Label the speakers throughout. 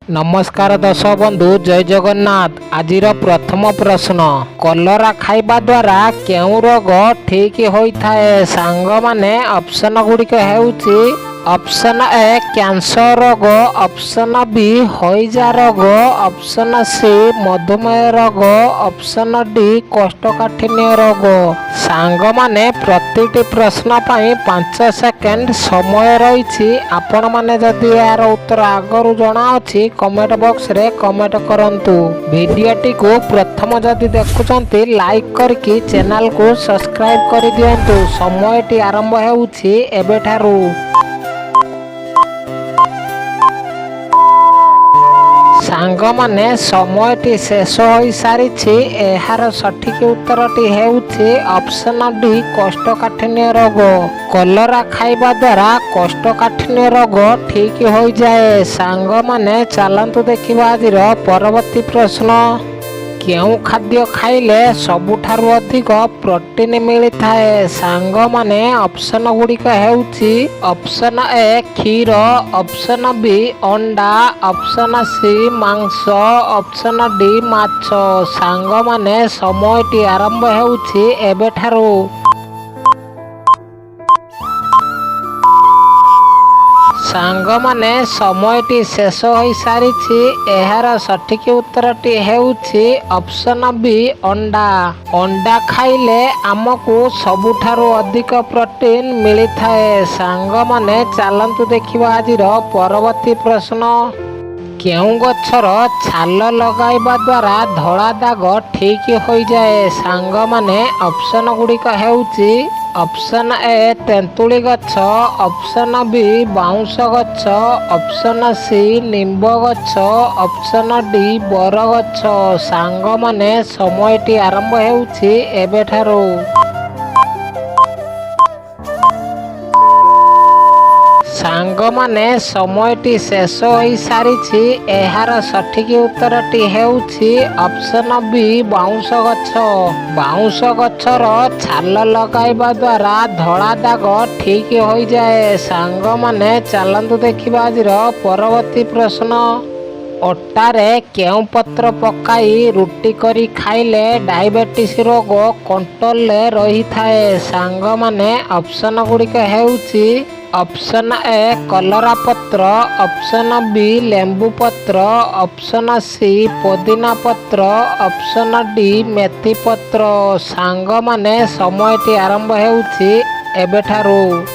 Speaker 1: नमस्कार दर्शक बंधु, जय जगन्नाथ। आजिर प्रथम प्रश्न, कलरा खाइबा द्वारा केउं रोग ठीक होइथाए? सांग माने ऑप्शन गुड़िक हेउची ऑप्शन ए कैंसर रोग, ऑप्शन बी हईजा रोग, ऑप्शन सी मधुमेह रोग, ऑप्शन डी कोष्ठकाठिन्य रोग। सांग माने प्रतिटी प्रश्न पाई 5 सेकेंड समय रही। आपण माने जदि यार उत्तर आगरू जना अछि कमेंट बॉक्स रे कमेंट करंतु। वीडियोटी को प्रथम जदि देखुचंती लाइक करके चैनल को सब्सक्राइब कर दियंतु। समयटी आरंभ हेउछि एबेठारु। सांग माने समयटी शेष हो सारी। एहार सठिक उत्तरटी हेउछि ऑप्शन डी कोष्ठकाठिन्य रोग। कलरा खाइबा द्वारा कोष्ठकाठिन्य रोग ठीक हो जाए। सांग माने चलंतु देखिबा आजिर परवर्ती प्रश्न, केउं खाद्य खाइले सबुठारु अधिक प्रोटीन मिलिथाए? सांग माने ऑप्शन गुड़िक हेउछि ऑप्शन ए क्षीर, ऑप्शन बी अंडा, ऑप्शन सी मांस, ऑप्शन डी माछ। सांग माने समयटी आरंभ हेउछि एबेठारु। सांग माने समयटी शेष हो सारी। एहार सठिक उत्तरटी हेउछि ऑप्शन बी अंडा। अंडा खाइले आमको सबुठारु अधिक प्रोटीन मिलिथाए। सांग माने चलंतु देखिबा आजिर परवर्ती प्रश्न, केउं गछर छाल लगाइबा द्वारा धड़ा दाग ठीक हो जाए? सांग माने ऑप्शन गुड़िक हेउछि ऑप्शन ए तेंतुली गछ, ऑप्शन बी बाउंस गछ, ऑप्शन सी निंब गछ, ऑप्शन डी बर गछ। सांग माने समयटी आरंभ हेउछि एबेठारु। सांग माने समयटी शेष हो सारी। एहार सठिक उत्तरटी हेउछि ऑप्शन बी बाउंस गछ। बाउंस गछर छाल लगाइबा द्वारा धड़ा दाग ठीक हो जाए। सांग माने चलंतु देखिबा आजिर परवर्ती प्रश्न, अटारे केउं पत्र पकाई रुटी करी खाइले डायबिटीज रोग कंट्रोल रही थाए? सांग माने ऑप्शन गुड़िक हेउछि ऑप्शन ए कलरा पत्र, ऑप्शन बी लेंबू पत्र, ऑप्शन सी पुदीना पत्र, ऑप्शन डी मेथी पत्र। सांग माने समयटी आरंभ हेउछि एबेठारु।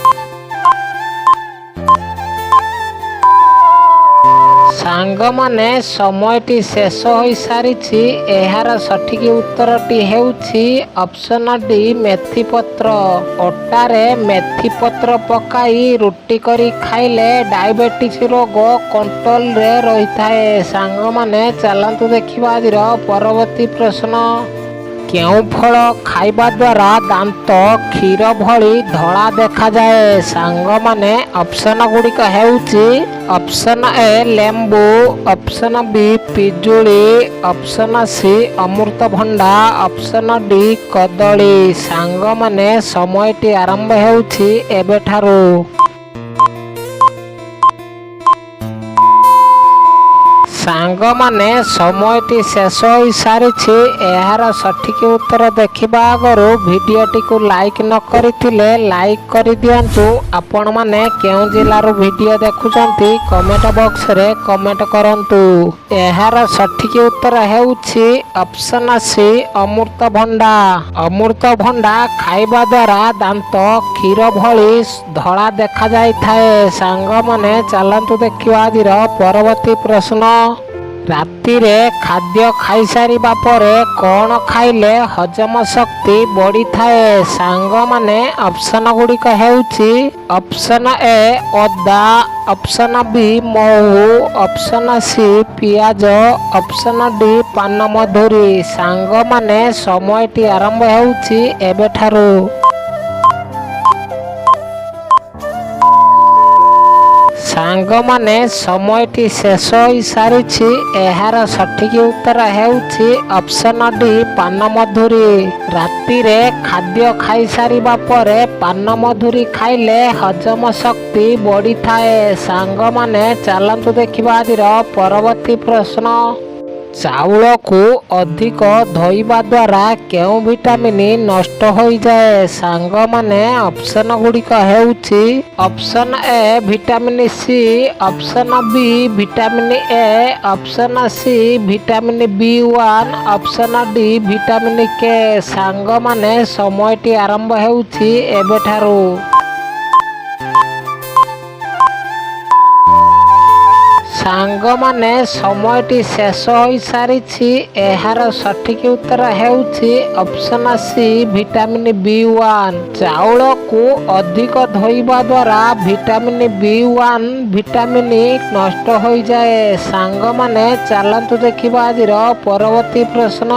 Speaker 1: सांग माने समयटी शेष हो सारी। एहार सठिक उत्तरटी हेउछि ऑप्शन डी मेथी पत्र। अटारे मेथी पत्र पकाई रुटी करी खाइले डायबिटीज रोग कंट्रोल रे रही थाए। सांग माने चलंतु देखिबा आजिर परवर्ती प्रश्न, केउं फल खाइबा द्वारा दांत क्षीर भली धड़ा देखा जाए? सांग माने ऑप्शन गुड़िक हेउछि ऑप्शन ए लेंबू, ऑप्शन बी पिजुली, ऑप्शन सी अमृतभंडा, ऑप्शन डी कदली। सांग माने समयटी आरंभ हेउछि एबेठारु। सांग माने समयटी शेष हो सारी। एहार सठिक उत्तर देखिबा आगरू वीडियोटी को लाइक न करिथिले लाइक कर दियंतु। आपण माने केउं जिल्लारू वीडियो देखुचंती कमेंट बॉक्स रे कमेंट करंतु। एहार सठिक उत्तर हेउछि ऑप्शन सी अमृतभंडा। अमृतभंडा खाइबा द्वारा दांत क्षीर भली धड़ा देखा जाई थाए। सांग माने चलंतु देखिबा आजिर परवर्ती प्रश्न, राति रे खाद्य खाई सारिबा परे कौन खाइले हजम शक्ति बढ़ी थाए? सांग माने ऑप्शन गुड़िक हेउछि ऑप्शन ए अदा, ऑप्शन बी महू, ऑप्शन सी पियाज, ऑप्शन डी पान मधुरी। सांग माने समयटी आरंभ हेउछि एबेठारु। ସାଙ୍ଗମାନେ ସମୟଟି ଶେଷ ହୋଇସାରିଛି। ଏହାର ସଠିକ୍ ଉତ୍ତର ହେଉଛି ଅପସନ୍ ଡି ପାନମଧୁରୀ। ରାତିରେ ଖାଦ୍ୟ ଖାଇସାରିବା ପରେ ପାନମଧୁରୀ ଖାଇଲେ ହଜମ ଶକ୍ତି ବଢ଼ିଥାଏ। ସାଙ୍ଗମାନେ ଚାଲନ୍ତୁ ଦେଖିବା ଆଜିର ପରବର୍ତ୍ତୀ ପ୍ରଶ୍ନ। ଚାଉଳକୁ ଅଧିକ ଧୋଇବା ଦ୍ୱାରା କେଉଁ ଭିଟାମିନ୍ ନଷ୍ଟ ହୋଇଯାଏ? ସାଙ୍ଗମାନେ ଅପସନ୍ ଗୁଡ଼ିକ ହେଉଛି option A vitamin C, option B vitamin A, option C vitamin B1, option D vitamin K. ସାଙ୍ଗମାନେ ସମୟଟି ଆରମ୍ଭ ହେଉଛି ଏବେଠାରୁ। ସାଙ୍ଗମାନେ ସମୟଟି ଶେଷ ହୋଇସାରିଛି। ଏହାର ସଠିକ୍ ଉତ୍ତର ହେଉଛି ଅପସନ୍ ସି ଭିଟାମିନ୍ B1। ଚାଉଳକୁ ଅଧିକ ଧୋଇବା ଦ୍ୱାରା ଭିଟାମିନ୍ B1 ଭିଟାମିନ୍ ନଷ୍ଟ ହୋଇଯାଏ। ସାଙ୍ଗମାନେ ଚାଲନ୍ତୁ ଦେଖିବା ଆଜିର ପରବର୍ତ୍ତୀ ପ୍ରଶ୍ନ।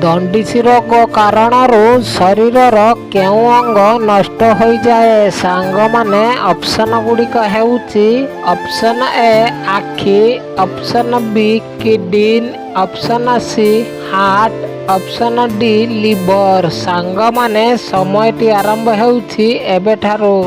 Speaker 1: ଦଣ୍ଡିସି ରୋଗ କାରଣରୁ ଶରୀରର କେଉଁ ଅଙ୍ଗ ନଷ୍ଟ ହୋଇଯାଏ? ସାଙ୍ଗମାନେ ଅପସନ୍ ଗୁଡ଼ିକ ହେଉଛି ଅପସନ୍ ଏ ଆଖି, option B kidney, option C heart, option D liver. ସାଙ୍ଗମାନେ ସମୟଟି ଆରମ୍ଭ ହେଉଛି ଏବେଠାରୁ।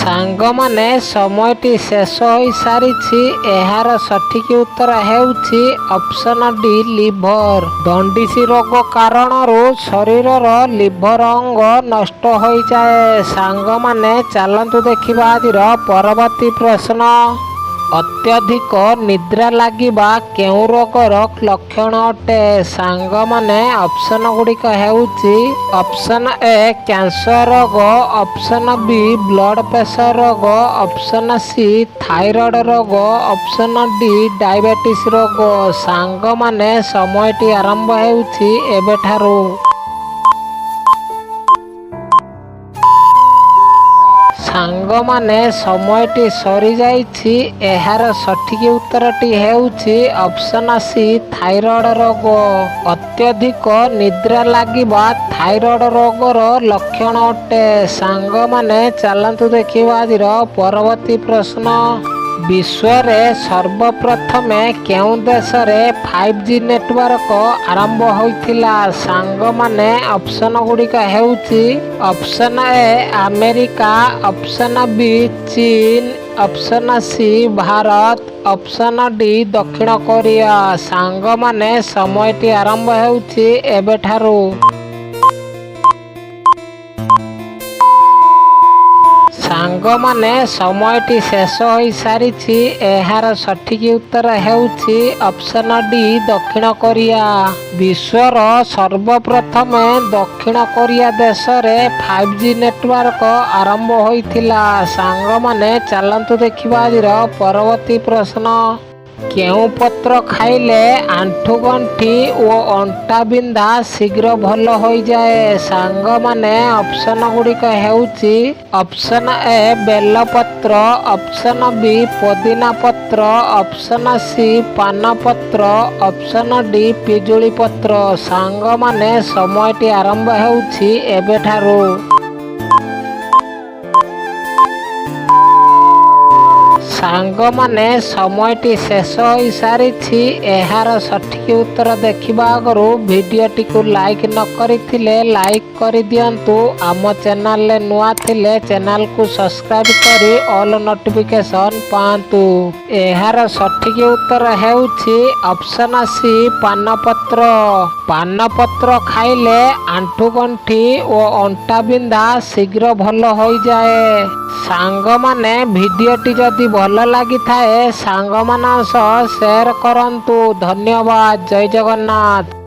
Speaker 1: ସାଙ୍ଗମାନେ ସମୟଟି ଶେଷ ହୋଇସାରିଛି। ଏହାର ସଠିକ୍ ଉତ୍ତର ହେଉଛି ଅପସନ୍ ଡି ଲିଭର। ଦଣ୍ଡିସି ରୋଗ କାରଣରୁ ଶରୀରର ଲିଭର ଅଙ୍ଗ ନଷ୍ଟ ହୋଇଯାଏ। ସାଙ୍ଗମାନେ ଚାଲନ୍ତୁ ଦେଖିବା ଆଜିର ପରବର୍ତ୍ତୀ ପ୍ରଶ୍ନ। ଅତ୍ୟଧିକ ନିଦ୍ରା ଲାଗିବା କେଉଁ ରୋଗର ଲକ୍ଷଣ ଅଟେ? ସାଙ୍ଗମାନେ ଅପସନ୍ ଗୁଡ଼ିକ ହେଉଛି ଅପସନ୍ ଏ କ୍ୟାନ୍ସର ରୋଗ, ଅପସନ୍ ବି ବ୍ଲଡ୍ ପ୍ରେସର ରୋଗ, ଅପସନ୍ ସି ଥାଇରଏଡ୍ ରୋଗ, ଅପସନ୍ ଡି ଡାଇବେଟିସ୍ ରୋଗ। ସାଙ୍ଗମାନେ ସମୟଟି ଆରମ୍ଭ ହେଉଛି ଏବେଠାରୁ। ସାଙ୍ଗମାନେ ସମୟଟି ସରିଯାଇଛି। ଏହାର ସଠିକ୍ ଉତ୍ତରଟି ହେଉଛି ଅପସନ୍ ସି ଥାଇରଏଡ୍ ରୋଗ। ଅତ୍ୟଧିକ ନିଦ୍ରା ଲାଗିବା ଥାଇରଏଡ୍ ରୋଗର ଲକ୍ଷଣ ଅଟେ। ସାଙ୍ଗମାନେ ଚାଲନ୍ତୁ ଦେଖିବା ଆଜିର ପରବର୍ତ୍ତୀ ପ୍ରଶ୍ନ। ବିଶ୍ୱରେ ସର୍ବପ୍ରଥମେ କେଉଁ ଦେଶରେ 5G ନେଟୱାର୍କ ଆରମ୍ଭ ହୋଇଥିଲା? ସାଙ୍ଗମାନେ ଅପସନ୍ ଗୁଡ଼ିକ ହେଉଛି option A America, option B ଚୀନ, ଅପସନ୍ ସି ଭାରତ, ଅପସନ୍ ଡି ଦକ୍ଷିଣ କୋରିଆ। ସାଙ୍ଗମାନେ ସମୟଟି ଆରମ୍ଭ ହେଉଛି ଏବେଠାରୁ। ସାଙ୍ଗମାନେ ସମୟଟି ଶେଷ ହୋଇସାରିଛି। ଏହାର ସଠିକ୍ ଉତ୍ତର ହେଉଛି ଅପସନ୍ ଡି ଦକ୍ଷିଣ କୋରିଆ। ବିଶ୍ୱର ସର୍ବପ୍ରଥମେ ଦକ୍ଷିଣ କୋରିଆ ଦେଶରେ 5G ନେଟୱାର୍କ ଆରମ୍ଭ ହୋଇଥିଲା। ସାଙ୍ଗମାନେ ଚାଲନ୍ତୁ ଦେଖିବା ଆଜିର ପରବର୍ତ୍ତୀ ପ୍ରଶ୍ନ। କେଉଁ ପତ୍ର ଖାଇଲେ ଆଣ୍ଠୁଗଣ୍ଠି ଓ ଅଣ୍ଟା ବିନ୍ଧା ଶୀଘ୍ର ଭଲ ହୋଇଯାଏ? ସାଙ୍ଗମାନେ ଅପସନ୍ ଗୁଡ଼ିକ ହେଉଛି ଅପସନ୍ ଏ ବେଲପତ୍ର, ଅପସନ୍ ବି ପୋଦିନା ପତ୍ର, ଅପସନ୍ ସି ପାନପତ୍ର, ଅପସନ୍ ଡି ପିଜୁଳି ପତ୍ର। ସାଙ୍ଗମାନେ ସମୟଟି ଆରମ୍ଭ ହେଉଛି ଏବେଠାରୁ। ସାଙ୍ଗମାନେ ସମୟଟି ଶେଷ ହୋଇସାରିଛି। ଏହାର ସଠିକ୍ ଉତ୍ତର ଦେଖିବା ଆଗରୁ ଭିଡ଼ିଓଟିକୁ ଲାଇକ୍ ନ କରିଥିଲେ ଲାଇକ୍ କରିଦିଅନ୍ତୁ। ଆମ ଚ୍ୟାନେଲରେ ନୂଆ ଥିଲେ ଚ୍ୟାନେଲକୁ ସବସ୍କ୍ରାଇବ୍ କରି ଅଲ୍ ନୋଟିଫିକେସନ୍ ପାଆନ୍ତୁ। ଏହାର ସଠିକ୍ ଉତ୍ତର ହେଉଛି ଅପସନ୍ ସି ପାନପତ୍ର। ପାନପତ୍ର ଖାଇଲେ ଆଣ୍ଠୁଗଣ୍ଠି ଓ ଅଣ୍ଟା ବିନ୍ଧା ଶୀଘ୍ର ଭଲ ହୋଇଯାଏ। ସାଙ୍ଗମାନେ ଭିଡ଼ିଓଟି ଯଦି ଭଲ ଲାଗିଥାଏ ସାଙ୍ଗମାନଙ୍କ ସହ ସେୟାର କରନ୍ତୁ। ଧନ୍ୟବାଦ। ଜୟ ଜଗନ୍ନାଥ।